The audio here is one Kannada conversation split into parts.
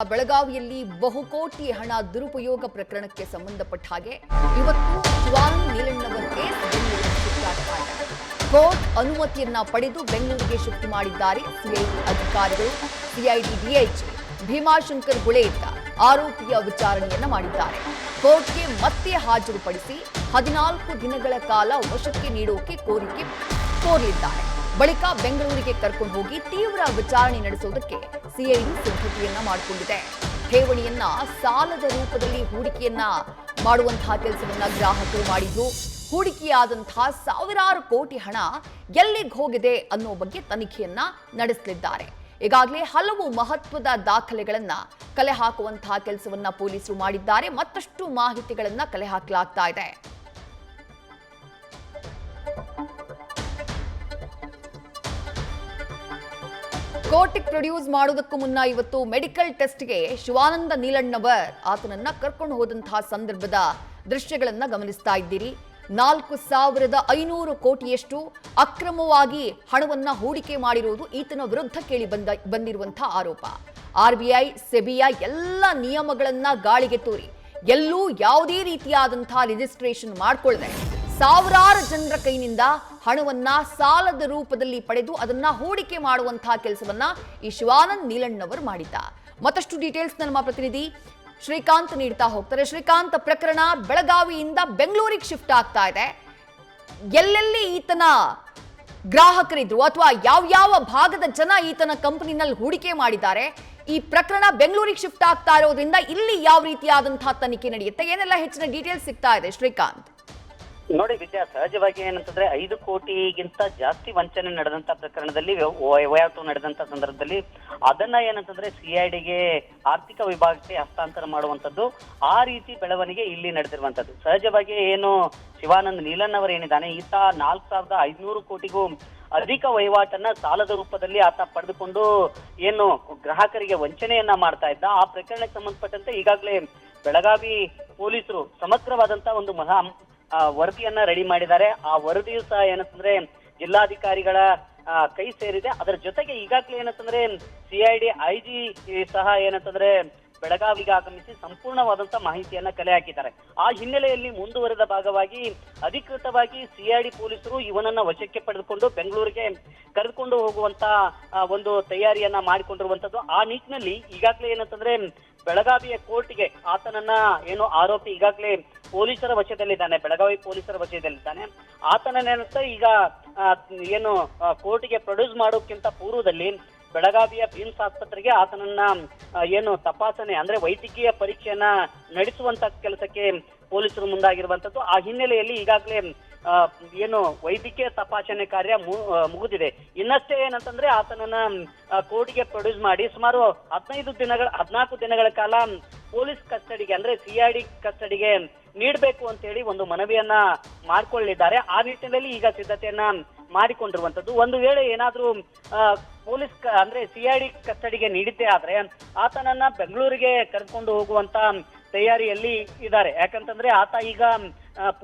ಬೆಳಗಾವಿಯಲ್ಲಿ ಬಹುಕೋಟಿ ಹಣ ದುರುಪಯೋಗ ಪ್ರಕರಣಕ್ಕೆ ಸಂಬಂಧಪಟ್ಟ ಹಾಗೆ ಇವತ್ತು ಶಿವಾನಂದ ನೀಲಣ್ಣವರ ಕೇಸ್ ಬೆಂಗಳೂರಿಗೆ ಶಿಫ್ಟ್ ಆಗ್ತಾ ಇದೆ. ಕೋರ್ಟ್ ಅನುಮತಿಯನ್ನ ಪಡೆದು ಬೆಂಗಳೂರಿಗೆ ಶಿಫ್ಟ್ ಮಾಡಿದ್ದಾರೆ ಸಿಐಡಿ ಅಧಿಕಾರಿಗಳು. ಸಿಐಡಿ ಡಿಐಜಿ ಭೀಮಾಶಂಕರ್ ಗುಳೇತ ಆರೋಪಿಯ ವಿಚಾರಣೆಯನ್ನ ಮಾಡಿದ್ದಾರೆ. ಕೋರ್ಟ್ಗೆ ಮತ್ತೆ ಹಾಜರುಪಡಿಸಿ 14 ದಿನಗಳ ಕಾಲ ವಶಕ್ಕೆ ನೀಡೋಕೆ ಕೋರಲಿದ್ದಾರೆ. ಬಳಿಕ ಬೆಂಗಳೂರಿಗೆ ಕರ್ಕೊಂಡು ಹೋಗಿ ತೀವ್ರ ವಿಚಾರಣೆ ನಡೆಸೋದಕ್ಕೆ ಸಿಐಡಿ ಸಿದ್ಧತೆಯನ್ನ ಮಾಡಿಕೊಂಡಿದೆ. ಠೇವಣಿಯನ್ನ ಸಾಲದ ರೂಪದಲ್ಲಿ ಹೂಡಿಕೆಯನ್ನ ಮಾಡುವಂತಹ ಕೆಲಸವನ್ನ ಗ್ರಾಹಕರು ಮಾಡಿದ್ರು. ಹೂಡಿಕೆಯಾದಂತಹ ಸಾವಿರಾರು ಕೋಟಿ ಹಣ ಎಲ್ಲಿಗೆ ಹೋಗಿದೆ ಅನ್ನೋ ಬಗ್ಗೆ ತನಿಖೆಯನ್ನ ನಡೆಸಲಿದ್ದಾರೆ. ಈಗಾಗಲೇ ಹಲವು ಮಹತ್ವದ ದಾಖಲೆಗಳನ್ನ ಕಲೆ ಹಾಕುವಂತಹ ಕೆಲಸವನ್ನ ಪೊಲೀಸರು ಮಾಡಿದ್ದಾರೆ. ಮತ್ತಷ್ಟು ಮಾಹಿತಿಗಳನ್ನ ಕಲೆ ಹಾಕಲಾಗ್ತಾ ಇದೆ. ಕೋರ್ಟಿಗೆ ಪ್ರೊಡ್ಯೂಸ್ ಮಾಡೋದಕ್ಕೂ ಮುನ್ನ ಇವತ್ತು ಮೆಡಿಕಲ್ ಟೆಸ್ಟ್ಗೆ ಶಿವಾನಂದ ನೀಲಣ್ಣವರ್ ಆತನನ್ನ ಕರ್ಕೊಂಡು ಹೋದಂತಹ ಸಂದರ್ಭದ ದೃಶ್ಯಗಳನ್ನ ಗಮನಿಸ್ತಾ ಇದ್ದೀರಿ. 4,500 ಕೋಟಿಯಷ್ಟು ಅಕ್ರಮವಾಗಿ ಹಣವನ್ನ ಹೂಡಿಕೆ ಮಾಡಿರುವುದು ಈತನ ವಿರುದ್ಧ ಕೇಳಿ ಬಂದಿರುವಂತಹ ಆರೋಪ. RBI, ಸೆಬಿಯ ಎಲ್ಲ ನಿಯಮಗಳನ್ನ ಗಾಳಿಗೆ ತೂರಿ ಎಲ್ಲೂ ಯಾವುದೇ ರೀತಿಯಾದಂತಹ ರಿಜಿಸ್ಟ್ರೇಷನ್ ಮಾಡಿಕೊಳ್ಳದೆ ಸಾವಿರಾರು ಜನರ ಕೈನಿಂದ ಹಣವನ್ನ ಸಾಲದ ರೂಪದಲ್ಲಿ ಪಡೆದು ಅದನ್ನ ಹೂಡಿಕೆ ಮಾಡುವಂತಹ ಕೆಲಸವನ್ನ ಈ ಶಿವಾನಂದ ನೀಲಣ್ಣವರ್ ಮಾಡಿದ್ದ. ಮತ್ತಷ್ಟು ಡೀಟೇಲ್ಸ್ ನಮ್ಮ ಪ್ರತಿನಿಧಿ ಶ್ರೀಕಾಂತ್ ನೀಡ್ತಾ ಹೋಗ್ತಾರೆ. ಶ್ರೀಕಾಂತ್, ಪ್ರಕರಣ ಬೆಳಗಾವಿಯಿಂದ ಬೆಂಗಳೂರಿಗೆ ಶಿಫ್ಟ್ ಆಗ್ತಾ ಇದೆ. ಎಲ್ಲೆಲ್ಲಿ ಈತನ ಗ್ರಾಹಕರಿದ್ರು ಅಥವಾ ಯಾವ ಭಾಗದ ಜನ ಈತನ ಕಂಪನಿನಲ್ಲಿ ಹೂಡಿಕೆ ಮಾಡಿದ್ದಾರೆ? ಈ ಪ್ರಕರಣ ಬೆಂಗಳೂರಿಗೆ ಶಿಫ್ಟ್ ಆಗ್ತಾ ಇರೋದ್ರಿಂದ ಇಲ್ಲಿ ಯಾವ ರೀತಿಯಾದಂತಹ ತನಿಖೆ ನಡೆಯುತ್ತೆ? ಏನೆಲ್ಲ ಹೆಚ್ಚಿನ ಡೀಟೇಲ್ಸ್ ಸಿಗ್ತಾ ಇದೆ ಶ್ರೀಕಾಂತ್? ನೋಡಿ ವಿದ್ಯಾ, ಸಹಜವಾಗಿ ಏನಂತಂದ್ರೆ 5 ಕೋಟಿಗಿಂತ ಜಾಸ್ತಿ ವಂಚನೆ ನಡೆದಂತ ಪ್ರಕರಣದಲ್ಲಿ ವಹಿವಾಟು ನಡೆದಂತ ಸಂದರ್ಭದಲ್ಲಿ ಅದನ್ನ ಏನಂತಂದ್ರೆ ಸಿಐಡಿಗೆ ಆರ್ಥಿಕ ವಿಭಾಗಕ್ಕೆ ಹಸ್ತಾಂತರ ಮಾಡುವಂತದ್ದು, ಆ ರೀತಿ ಬೆಳವಣಿಗೆ ಇಲ್ಲಿ ನಡೆದಿರುವಂತದ್ದು. ಸಹಜವಾಗಿ ಏನು ಶಿವಾನಂದ ನೀಲಣ್ಣವರ್ ಏನಿದ್ದಾನೆ, ಈತ 4,500 ಕೋಟಿಗೂ ಅಧಿಕ ವಹಿವಾಟನ್ನ ಸಾಲದ ರೂಪದಲ್ಲಿ ಆತ ಪಡೆದುಕೊಂಡು ಏನು ಗ್ರಾಹಕರಿಗೆ ವಂಚನೆಯನ್ನ ಮಾಡ್ತಾ ಇದ್ದ. ಆ ಪ್ರಕರಣಕ್ಕೆ ಸಂಬಂಧಪಟ್ಟಂತೆ ಈಗಾಗಲೇ ಬೆಳಗಾವಿ ಪೊಲೀಸರು ಸಮಗ್ರವಾದಂತ ಒಂದು ವರದಿಯನ್ನ ರೆಡಿ ಮಾಡಿದ್ದಾರೆ. ಆ ವರದಿಯು ಸಹ ಏನಂತಂದ್ರೆ ಜಿಲ್ಲಾಧಿಕಾರಿಗಳ ಕೈ ಸೇರಿದೆ. ಅದರ ಜೊತೆಗೆ ಈಗಾಗಲೇ ಏನಂತಂದ್ರೆ ಸಿಐಡಿ ಐಜಿ ಸಹ ಏನಂತಂದ್ರೆ ಬೆಳಗಾವಿಗೆ ಆಗಮಿಸಿ ಸಂಪೂರ್ಣವಾದಂತ ಮಾಹಿತಿಯನ್ನ ಕಲೆ ಹಾಕಿದ್ದಾರೆ. ಆ ಹಿನ್ನೆಲೆಯಲ್ಲಿ ಮುಂದುವರೆದ ಭಾಗವಾಗಿ ಅಧಿಕೃತವಾಗಿ ಸಿಐಡಿ ಪೊಲೀಸರು ಇವನನ್ನ ವಶಕ್ಕೆ ಪಡೆದುಕೊಂಡು ಬೆಂಗಳೂರಿಗೆ ಕರೆದುಕೊಂಡು ಹೋಗುವಂತ ಒಂದು ತಯಾರಿಯನ್ನ ಮಾಡಿಕೊಂಡಿರುವಂತದ್ದು. ಆ ನಿಟ್ಟಿನಲ್ಲಿ ಈಗಾಗಲೇ ಏನಂತಂದ್ರೆ ಬೆಳಗಾವಿಯ ಕೋರ್ಟ್ಗೆ ಆತನನ್ನ ಏನು ಆರೋಪಿ ಈಗಾಗಲೇ ಪೊಲೀಸರ ವಶದಲ್ಲಿದ್ದಾನೆ, ಬೆಳಗಾವಿ ಪೊಲೀಸರ ವಶದಲ್ಲಿದ್ದಾನೆ. ಆತನನ್ನೇನಂತ ಈಗ ಏನು ಕೋರ್ಟ್ಗೆ ಪ್ರೊಡ್ಯೂಸ್ ಮಾಡೋಕ್ಕಿಂತ ಪೂರ್ವದಲ್ಲಿ ಬೆಳಗಾವಿಯ ಬಿಮ್ಸ್ ಆಸ್ಪತ್ರೆಗೆ ಆತನನ್ನ ಏನು ತಪಾಸಣೆ ಅಂದ್ರೆ ವೈದ್ಯಕೀಯ ಪರೀಕ್ಷೆಯನ್ನ ನಡೆಸುವಂತ ಕೆಲಸಕ್ಕೆ ಪೊಲೀಸರು ಮುಂದಾಗಿರುವಂತದ್ದು. ಆ ಹಿನ್ನೆಲೆಯಲ್ಲಿ ಈಗಾಗಲೇ ಏನು ವೈದ್ಯಕೀಯ ತಪಾಸಣೆ ಕಾರ್ಯ ಮುಗಿದಿದೆ. ಇನ್ನಷ್ಟೇ ಏನಂತಂದ್ರೆ ಆತನನ್ನ ಕೋರ್ಟ್ಗೆ ಪ್ರೊಡ್ಯೂಸ್ ಮಾಡಿ ಸುಮಾರು 14 ದಿನಗಳ ಕಾಲ ಪೊಲೀಸ್ ಕಸ್ಟಡಿಗೆ ಅಂದ್ರೆ ಸಿಐಡಿ ಕಸ್ಟಡಿಗೆ ನೀಡಬೇಕು ಅಂತ ಹೇಳಿ ಒಂದು ಮನವಿಯನ್ನ ಮಾಡ್ಕೊಳ್ಳಿದ್ದಾರೆ. ಆ ನಿಟ್ಟಿನಲ್ಲಿ ಈಗ ಸಿದ್ಧತೆಯನ್ನ ಮಾಡಿಕೊಂಡಿರುವಂತದ್ದು. ಒಂದು ವೇಳೆ ಏನಾದ್ರೂ ಪೊಲೀಸ್ ಅಂದ್ರೆ ಸಿಐಡಿ ಕಸ್ಟಡಿಗೆ ನೀಡಿದ್ದೇ ಆದ್ರೆ ಆತನನ್ನ ಬೆಂಗಳೂರಿಗೆ ಕರ್ಕೊಂಡು ಹೋಗುವಂತ ತಯಾರಿಯಲ್ಲಿ ಇದ್ದಾರೆ. ಯಾಕಂತಂದ್ರೆ ಆತ ಈಗ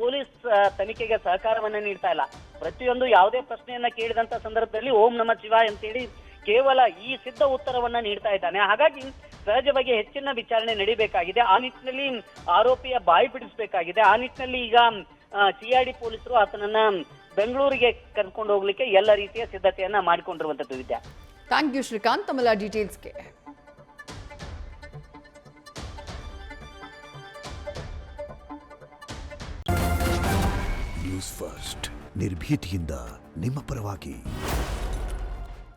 ಪೊಲೀಸ್ ತನಿಖೆಗೆ ಸಹಕಾರವನ್ನ ನೀಡ್ತಾ ಇಲ್ಲ. ಪ್ರತಿಯೊಂದು ಯಾವುದೇ ಪ್ರಶ್ನೆಯನ್ನ ಕೇಳಿದಂತ ಸಂದರ್ಭದಲ್ಲಿ ಓಂ ನಮಃ ಶಿವಾಯ ಅಂತೇಳಿ ಕೇವಲ ಈ ಸಿದ್ಧ ಉತ್ತರವನ್ನ ನೀಡ್ತಾ ಇದ್ದಾನೆ. ಹಾಗಾಗಿ ಸಹಜವಾಗಿ ಹೆಚ್ಚಿನ ವಿಚಾರಣೆ ನಡೀಬೇಕಾಗಿದೆ. ಆ ನಿಟ್ಟಿನಲ್ಲಿ ಆರೋಪಿಯ ಬಾಯಿ ಬಿಡಿಸಬೇಕಾಗಿದೆ. ಆ ನಿಟ್ಟಿನಲ್ಲಿ ಈಗ ಸಿಐಡಿ ಪೊಲೀಸರು ಆತನನ್ನ ಬೆಂಗಳೂರಿಗೆ ಕರ್ಕೊಂಡು ಹೋಗ್ಲಿಕ್ಕೆ ಎಲ್ಲ ರೀತಿಯ ಸಿದ್ಧತೆಯನ್ನ ಮಾಡಿಕೊಂಡಿರುವಂತದ್ದು. ವಿದ್ಯಾ, ಥ್ಯಾಂಕ್ ಯು ಶ್ರೀಕಾಂತ್ ತಮ್ಮೆಲ್ಲ ಡೀಟೇಲ್ಸ್ಗೆ. ನ್ಯೂಸ್ ಫಸ್ಟ್ ನಿರ್ಭೀತಿಯಿಂದ ನಿಮ್ಮ ಪರವಾಗಿ.